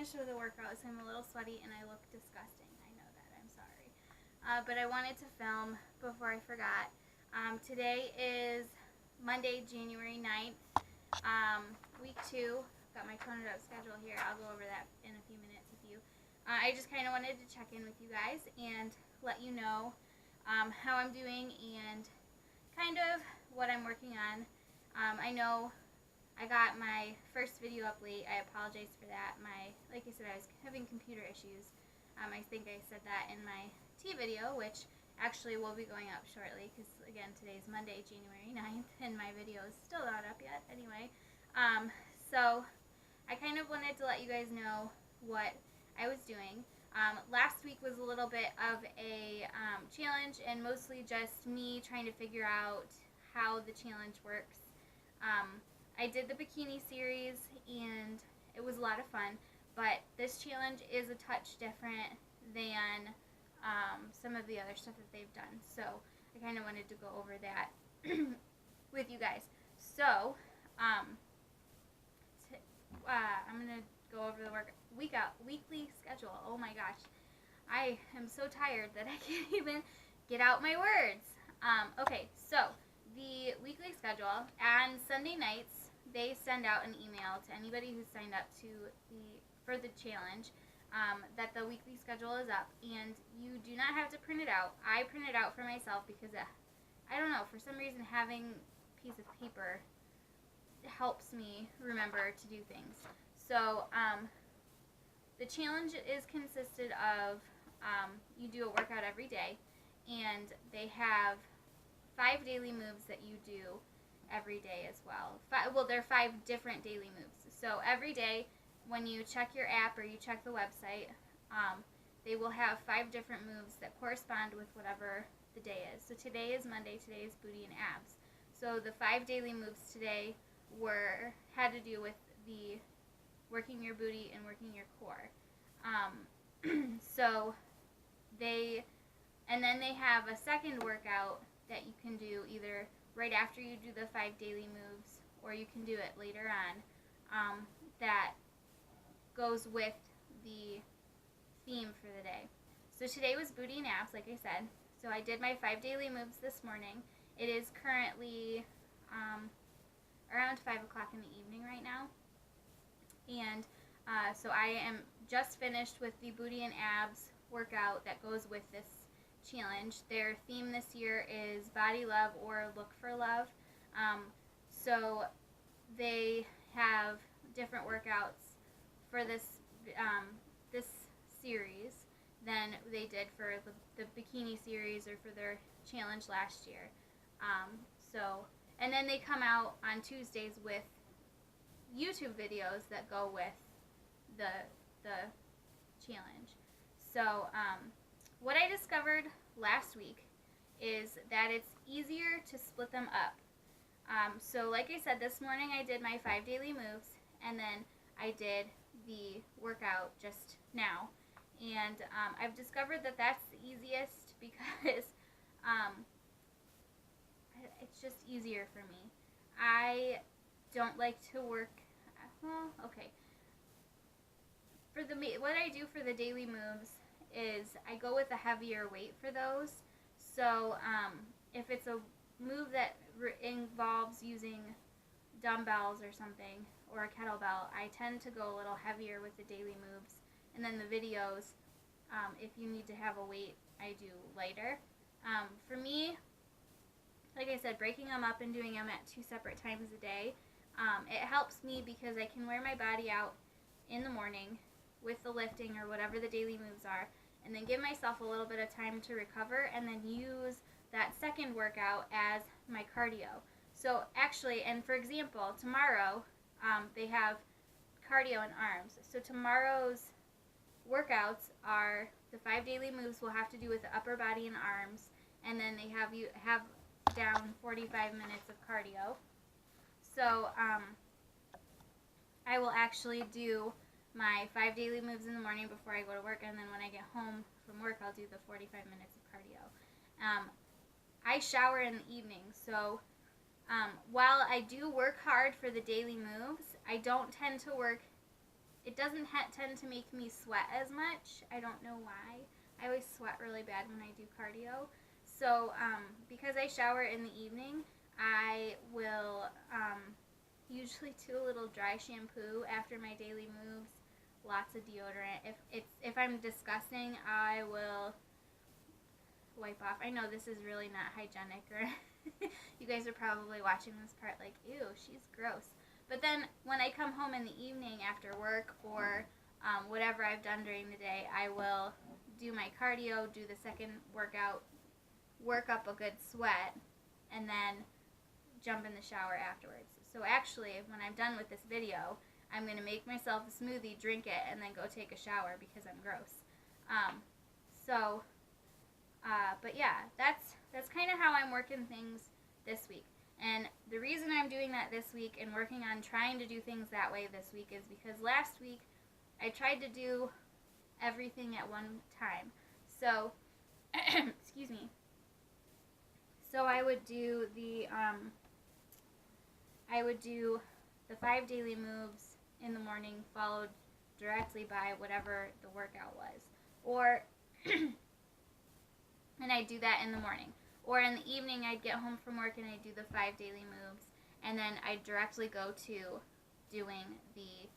finished with the workout, so I'm a little sweaty and I look disgusting. I know that. I'm sorry. But I wanted to film before I forgot. Today is Monday, January 9th, week 2. Got my toned up schedule here. I'll go over that in a few minutes with you. I just kind of wanted to check in with you guys and let you know how I'm doing and kind of what I'm working on. I know I got my first video up late. I apologize for that. Like I said, I was having computer issues. I think I said that in my tea video, which actually will be going up shortly because, again, today's Monday, January 9th, and my video is still not up yet anyway. So I kind of wanted to let you guys know what I was doing. Last week was a little bit of a challenge, and mostly just me trying to figure out how the challenge works. I did the bikini series, and it was a lot of fun, but this challenge is a touch different than some of the other stuff that they've done. So I kind of wanted to go over that with you guys. So I'm going to go over the weekly schedule. Oh my gosh. I am so tired that I can't even get out my words. Okay, so the weekly schedule, on Sunday nights, they send out an email to anybody who's signed up for the challenge that the weekly schedule is up, and you do not have to print it out. I print it out for myself because, I don't know, for some reason having a piece of paper helps me remember to do things. So the challenge is consisted of you do a workout every day, and they have 5 daily moves that you do every day as well. There are 5 different daily moves. So every day when you check your app or you check the website, they will have 5 different moves that correspond with whatever the day is. So today is Monday. Today is booty and abs. So the 5 daily moves today had to do with the working your booty and working your core. And then they have a second workout that you can do either right after you do the 5 daily moves, or you can do it later on, that goes with the theme for the day. So today was booty and abs, like I said. So I did my 5 daily moves this morning. It is currently around 5 o'clock in the evening right now. And so I am just finished with the booty and abs workout that goes with this challenge. Their theme this year is Body Love or Look for Love. So they have different workouts for this series than they did for the bikini series or for their challenge last year. And then they come out on Tuesdays with YouTube videos that go with the challenge. So what I discovered last week is that it's easier to split them up. So like I said, this morning I did my 5 daily moves, and then I did the workout just now. And I've discovered that that's the easiest because it's just easier for me. I don't like to work, okay. What I do for the daily moves is I go with a heavier weight for those. So if it's a move that involves using dumbbells or something, or a kettlebell, I tend to go a little heavier with the daily moves. And then the videos, if you need to have a weight, I do lighter. For me, like I said, breaking them up and doing them at 2 separate times a day, it helps me because I can wear my body out in the morning with the lifting or whatever the daily moves are, and then give myself a little bit of time to recover, and then use that second workout as my cardio. So actually, and for example, tomorrow they have cardio and arms. So tomorrow's workouts are the 5 daily moves will have to do with the upper body and arms, and then they have down 45 minutes of cardio. So I will actually do my 5 daily moves in the morning before I go to work, and then when I get home from work, I'll do the 45 minutes of cardio. I shower in the evening, so while I do work hard for the daily moves, I don't tend to work it doesn't tend to make me sweat as much. I don't know why. I always sweat really bad when I do cardio. So because I shower in the evening, I will usually do a little dry shampoo after my daily moves. Lots of deodorant. If I'm disgusting, I will wipe off. I know this is really not hygienic, or you guys are probably watching this part like, ew, she's gross. But then when I come home in the evening after work, or whatever I've done during the day, I will do my cardio, do the second workout, work up a good sweat, and then jump in the shower afterwards. So actually, when I'm done with this video, I'm going to make myself a smoothie, drink it, and then go take a shower because I'm gross. But yeah, that's kind of how I'm working things this week. And the reason I'm doing that this week and working on trying to do things that way this week is because last week I tried to do everything at one time. So, excuse me. So I would do the 5 daily moves in the morning, followed directly by whatever the workout was. Or, and I'd do that in the morning. Or in the evening, I'd get home from work and I'd do the 5 daily moves. And then I'd directly go to doing the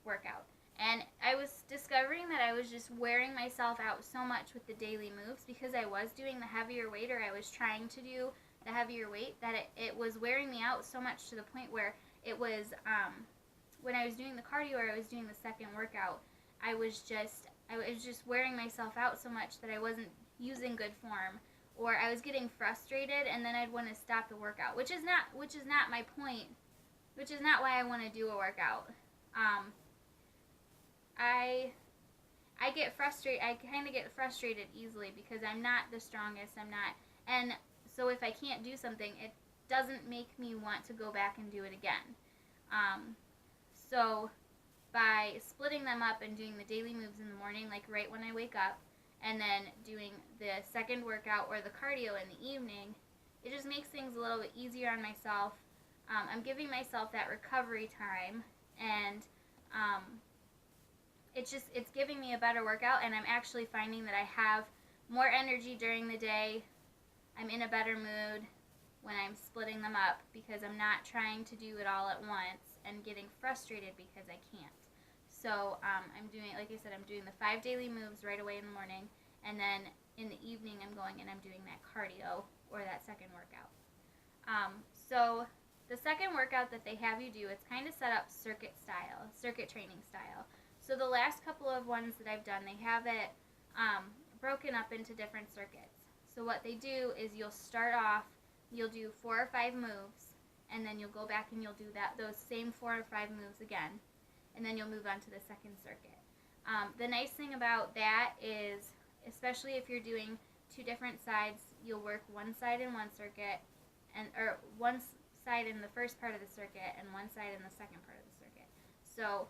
workout. And I was discovering that I was just wearing myself out so much with the daily moves because I was doing the heavier weight, or I was trying to do the heavier weight, that it was wearing me out so much to the point where it was, when I was doing the cardio or I was doing the second workout, I was just wearing myself out so much that I wasn't using good form, or I was getting frustrated, and then I'd want to stop the workout, which is not my point, which is not why I want to do a workout. I get frustrated. I kind of get frustrated easily because I'm not the strongest. And so if I can't do something, it doesn't make me want to go back and do it again. So by splitting them up and doing the daily moves in the morning, like right when I wake up, and then doing the second workout or the cardio in the evening, it just makes things a little bit easier on myself. I'm giving myself that recovery time, and it's giving me a better workout, and I'm actually finding that I have more energy during the day. I'm in a better mood when I'm splitting them up because I'm not trying to do it all at once and getting frustrated because I can't. So I'm doing, like I said, I'm doing the 5 daily moves right away in the morning, and then in the evening I'm going and I'm doing that cardio or that second workout. So the second workout that they have you do, it's kind of set up circuit training style. So the last couple of ones that I've done, they have it broken up into different circuits. So what they do is you'll start off, you'll do 4 or 5 moves, and then you'll go back and you'll do those same 4 or 5 moves again, and then you'll move on to the second circuit. The nice thing about that is, especially if you're doing 2 different sides, you'll work one side in one circuit, or one side in the first part of the circuit and one side in the second part of the circuit. So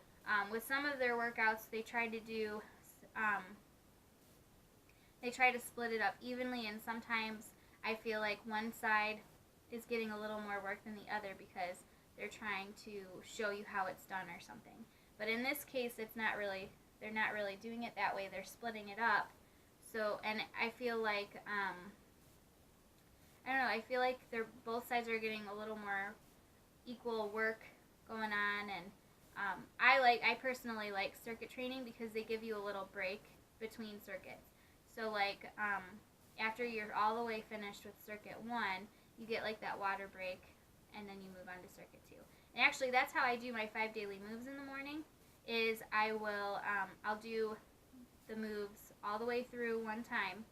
with some of their workouts, they try to do, they try to split it up evenly, and sometimes I feel like one side is getting a little more work than the other because they're trying to show you how it's done or something. But in this case, they're not really doing it that way. They're splitting it up. So, and I feel like, I don't know, I feel like both sides are getting a little more equal work going on, and I personally like circuit training because they give you a little break between circuits. So like, after you're all the way finished with circuit 1, you get like that water break, and then you move on to circuit 2. And actually, that's how I do my 5 daily moves in the morning, is I'll do the moves all the way through one time,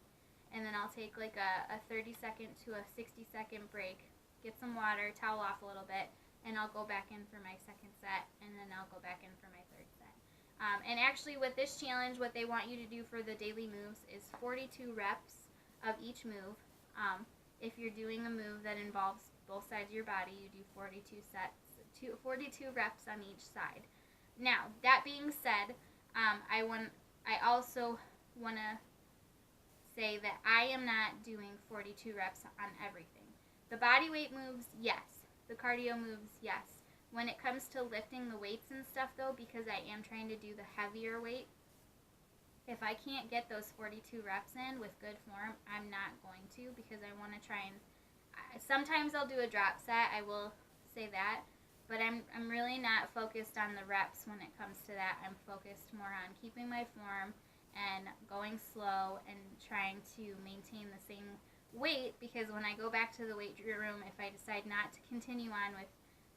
and then I'll take like a 30-second to a 60-second break, get some water, towel off a little bit, and I'll go back in for my second set, and then I'll go back in for my third set. And actually with this challenge, what they want you to do for the daily moves is 42 reps of each move. If you're doing a move that involves both sides of your body, you do 42 reps on each side. Now, that being said, I also want to say that I am not doing 42 reps on everything. The body weight moves, yes. The cardio moves, yes. When it comes to lifting the weights and stuff though, because I am trying to do the heavier weight, if I can't get those 42 reps in with good form, I'm not going to, because I want to try and, sometimes I'll do a drop set, I will say that, but I'm really not focused on the reps when it comes to that. I'm focused more on keeping my form and going slow and trying to maintain the same weight, because when I go back to the weight room, if I decide not to continue on with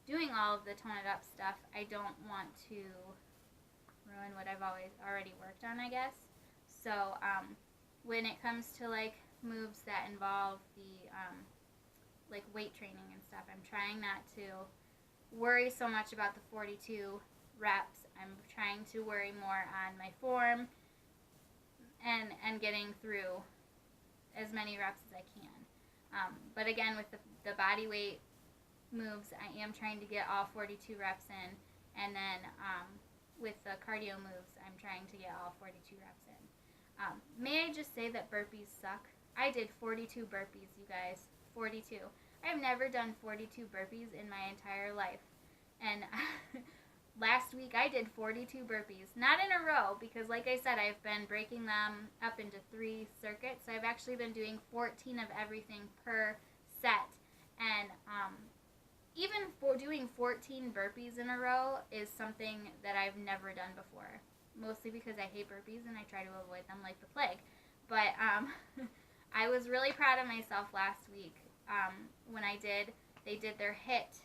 doing all of the tone it up stuff, I don't want to ruin what I've already worked on, I guess. So when it comes to like moves that involve the like weight training and stuff, I'm trying not to worry so much about the 42 reps. I'm trying to worry more on my form and getting through as many reps as I can. But again, with the body weight moves, I am trying to get all 42 reps in, and then with the cardio moves, I'm trying to get all 42 reps in. May I just say that burpees suck? I did 42 burpees, you guys. 42. I've never done 42 burpees in my entire life. And last week I did 42 burpees. Not in a row, because like I said, I've been breaking them up into 3 circuits. So I've actually been doing 14 of everything per set. And even for doing 14 burpees in a row is something that I've never done before. Mostly because I hate burpees and I try to avoid them like the plague. But I was really proud of myself last week when they did their HIIT,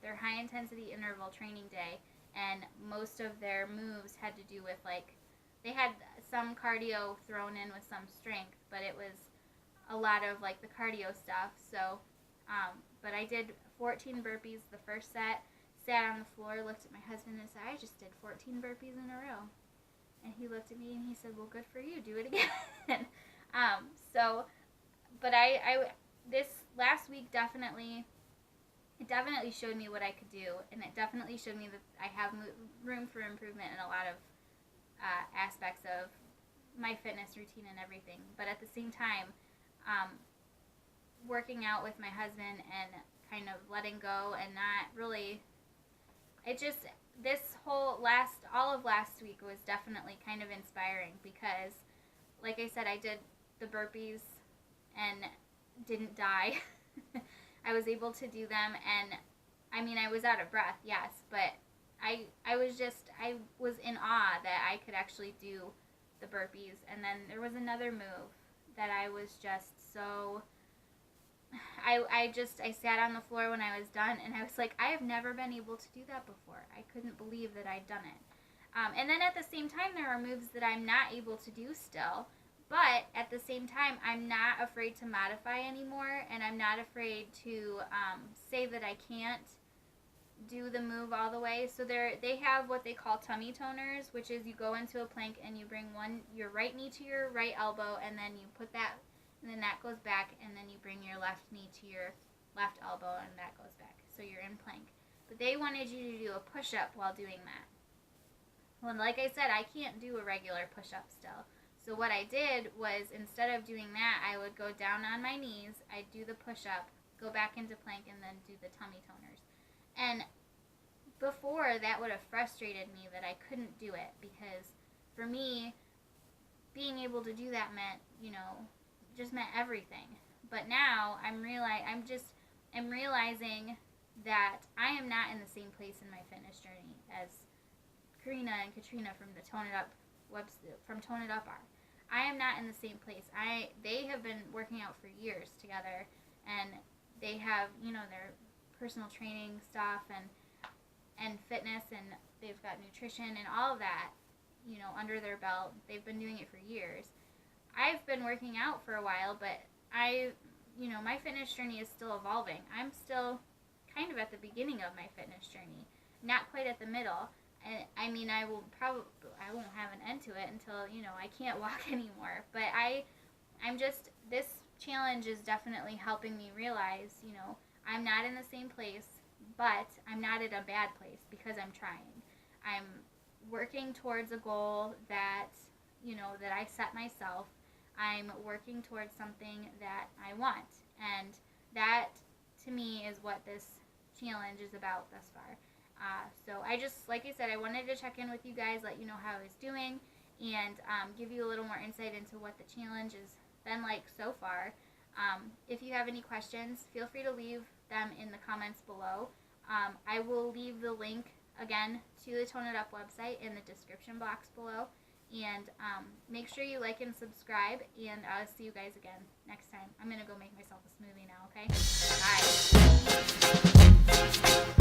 their high intensity interval training day, and most of their moves had to do with, like, they had some cardio thrown in with some strength, but it was a lot of like the cardio stuff. So but I did 14 burpees the first set, sat on the floor, looked at my husband and said, I just did 14 burpees in a row. And he looked at me and he said, well, good for you, do it again. But this last week definitely showed me what I could do, and it definitely showed me that I have room for improvement in a lot of aspects of my fitness routine and everything. But at the same time, working out with my husband and kind of letting go and not really, all of last week was definitely kind of inspiring, because like I said, I did the burpees and didn't die. I was able to do them, and I mean, I was out of breath, yes, but I was in awe that I could actually do the burpees. And then there was another move that I was just so, I sat on the floor when I was done, and I was like, I have never been able to do that before. I couldn't believe that I'd done it. And then at the same time, there are moves that I'm not able to do still, but at the same time, I'm not afraid to modify anymore, and I'm not afraid to say that I can't do the move all the way. So they have what they call tummy toners, which is you go into a plank and you bring your right knee to your right elbow, and then you put that, and then that goes back, and then you bring your left knee to your left elbow, and that goes back. So you're in plank. But they wanted you to do a push-up while doing that. Well, like I said, I can't do a regular push-up still. So what I did was, instead of doing that, I would go down on my knees, I'd do the push-up, go back into plank, and then do the tummy toners. And before, that would have frustrated me that I couldn't do it, because for me, being able to do that meant, just meant everything. But now I'm realizing that I am not in the same place in my fitness journey as Karina and Katrina from the Tone It Up are. I am not in the same place. They have been working out for years together, and they have, their personal training stuff and fitness, and they've got nutrition and all of that, under their belt. They've been doing it for years. I've been working out for a while, but my fitness journey is still evolving. I'm still kind of at the beginning of my fitness journey, not quite at the middle. And I mean, I won't have an end to it until, I can't walk anymore. But this challenge is definitely helping me realize, I'm not in the same place, but I'm not at a bad place, because I'm trying. I'm working towards a goal that, that I set myself. I'm working towards something that I want. And that, to me, is what this challenge is about thus far. So I just, like I said, I wanted to check in with you guys, let you know how I was doing, and give you a little more insight into what the challenge has been like so far. If you have any questions, feel free to leave them in the comments below. I will leave the link again to the Tone It Up website in the description box below. And make sure you like and subscribe, and I'll see you guys again next time. I'm going to go make myself a smoothie now, okay? Bye.